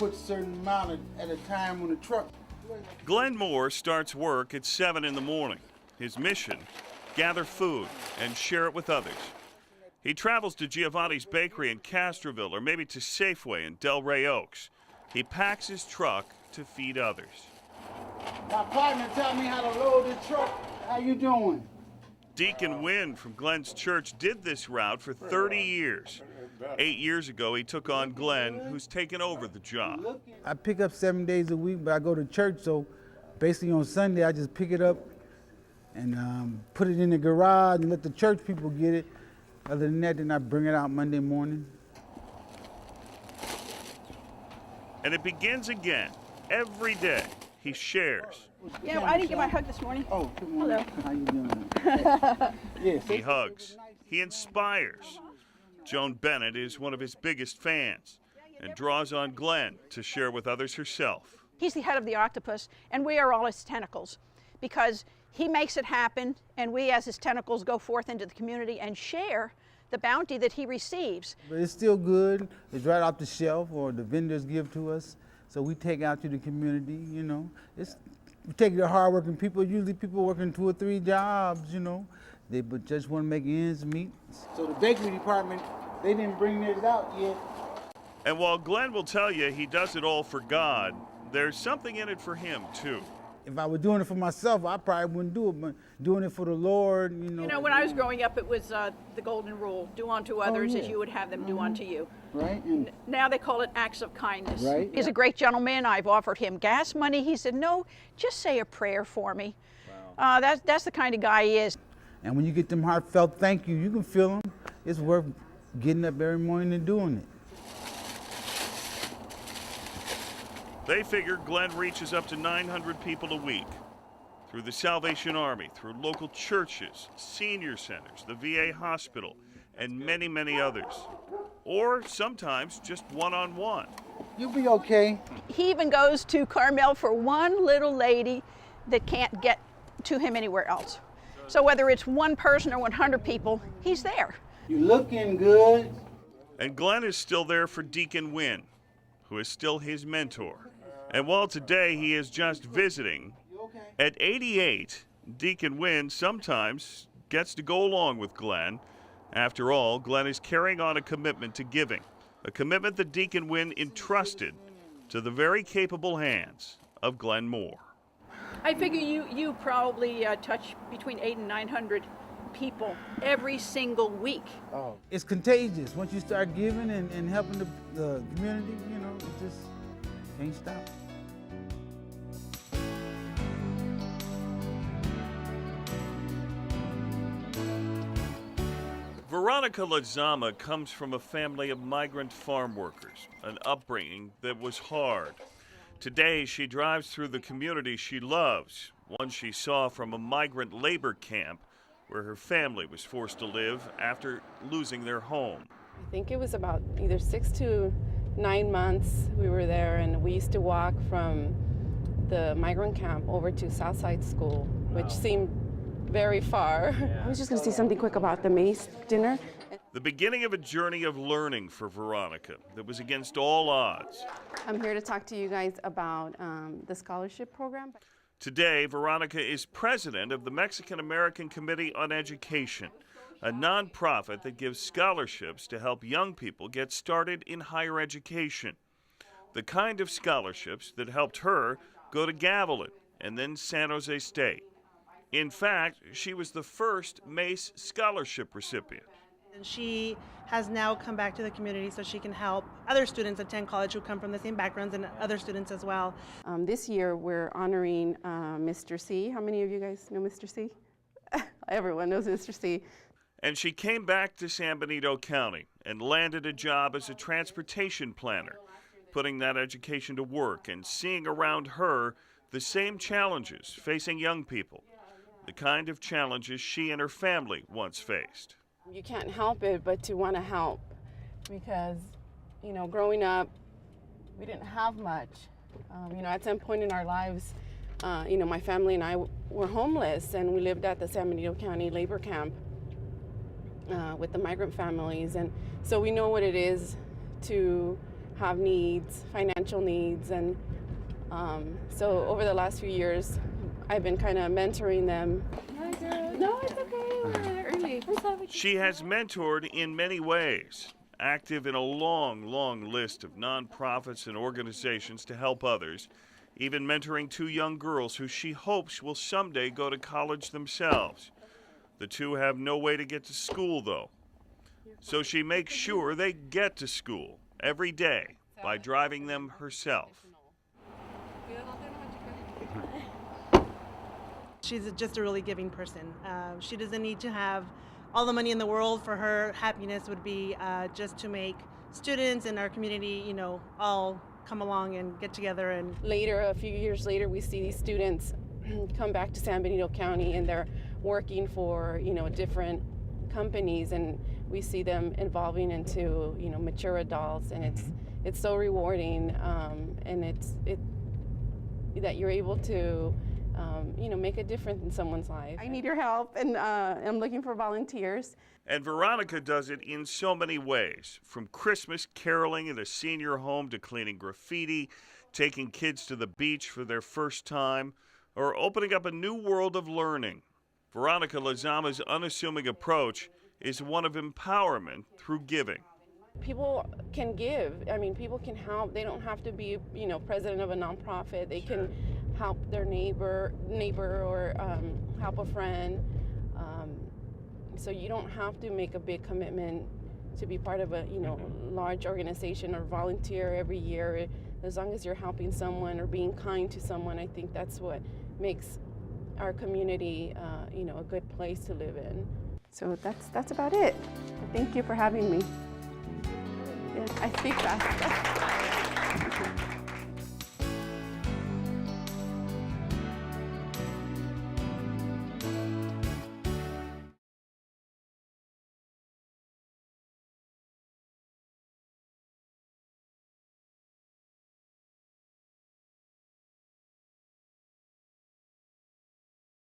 put a certain amount at a time on the truck. Glenn Moore starts work at 7 in the morning. His mission, gather food and share it with others. He travels to Giovanni's Bakery in Castroville or maybe to Safeway in Delray Oaks. He packs his truck to feed others. My partner taught me how to load the truck. How you doing? Deacon Wynn from Glenn's church did this route for 30 years. 8 years ago, he took on Glenn, who's taken over the job. I pick up 7 days a week, but I go to church, so basically on Sunday, I just pick it up and put it in the garage and let the church people get it. Other than that, then I bring it out Monday morning. And it begins again. Every day, he shares. Yeah, I didn't get my hug this morning. Oh, good morning. Hello. How you doing? Yes. He hugs. He inspires. Joan Bennett is one of his biggest fans and draws on Glenn to share with others herself. He's the head of the octopus, and we are all his tentacles, because he makes it happen, and we as his tentacles go forth into the community and share the bounty that he receives. But it's still good. It's right off the shelf, or the vendors give to us. So we take out to the community, you know. We take the hardworking people, usually people working 2 or 3 jobs, you know. They but just want to make ends meet. So the bakery department, they didn't bring theirs out yet. And while Glenn will tell you he does it all for God, there's something in it for him, too. If I were doing it for myself, I probably wouldn't do it, but doing it for the Lord, you know. You know, when I was growing up, it was the golden rule: do unto others as you would have them do unto you. Right. And Now they call it acts of kindness. Right. He's a great gentleman. I've offered him gas money. He said, no, just say a prayer for me. Wow. That's the kind of guy he is. And when you get them heartfelt thank you, you can feel them. It's worth getting up every morning and doing it. They figure Glenn reaches up to 900 people a week through the Salvation Army, through local churches, senior centers, the VA hospital, and many, many others. Or sometimes just one-on-one. You'll be okay. He even goes to Carmel for one little lady that can't get to him anywhere else. So whether it's one person or 100 people, he's there. You looking good. And Glenn is still there for Deacon Wynn, who is still his mentor. And while today he is just visiting, at 88, Deacon Wynn sometimes gets to go along with Glenn. After all, Glenn is carrying on a commitment to giving, a commitment that Deacon Wynn entrusted to the very capable hands of Glenn Moore. I figure you probably touch between 800 and 900 people every single week. Oh. It's contagious. Once you start giving and helping the community, you know, it just can't stop. Veronica Lazama comes from a family of migrant farm workers, an upbringing that was hard. Today, she drives through the community she loves, one she saw from a migrant labor camp where her family was forced to live after losing their home. I think it was about either 6 to 9 months we were there, and we used to walk from the migrant camp over to Southside School, which seemed very far. I was just going to say something quick about the Mace dinner. The beginning of a journey of learning for Veronica that was against all odds. I'm here to talk to you guys about the scholarship program. Today, Veronica is president of the Mexican American Committee on Education, a nonprofit that gives scholarships to help young people get started in higher education. The kind of scholarships that helped her go to Gavilan and then San Jose State. In fact, she was the first Mace scholarship recipient. And she has now come back to the community so she can help other students attend college who come from the same backgrounds and other students as well. This year we're honoring Mr. C. How many of you guys know Mr. C? Everyone knows Mr. C. And she came back to San Benito County and landed a job as a transportation planner, putting that education to work and seeing around her the same challenges facing young people, the kind of challenges she and her family once faced. You can't help it but to want to help, because, you know, growing up, we didn't have much. At some point in our lives, my family and I were homeless, and we lived at the San Benito County labor camp with the migrant families. And so we know what it is to have needs, financial needs, and so over the last few years, I've been kind of mentoring them. Hi, girl. No, it's okay. We're early. She has mentored in many ways, active in a long, long list of nonprofits and organizations to help others, even mentoring 2 young girls who she hopes will someday go to college themselves. The 2 have no way to get to school, though. So she makes sure they get to school every day by driving them herself. She's just a really giving person. She doesn't need to have all the money in the world. For her, happiness would be just to make students in our community, you know, all come along and get together. And later, a few years later, we see these students come back to San Benito County, and they're working for, you know, different companies, and we see them evolving into, you know, mature adults, and it's so rewarding, and it's that you're able to you know, make a difference in someone's life. I need your help, and I'm looking for volunteers. And Veronica does it in so many ways, from Christmas caroling in a senior home to cleaning graffiti, taking kids to the beach for their first time, or opening up a new world of learning. Veronica Lezama's unassuming approach is one of empowerment through giving. People can give. I mean, people can help. They don't have to be, you know, president of a nonprofit. They can help their neighbor or help a friend. So you don't have to make a big commitment to be part of a, you know, large organization or volunteer every year. As long as you're helping someone or being kind to someone, I think that's what makes our community, you know, a good place to live in. So that's about it. Thank you for having me. I speak fast.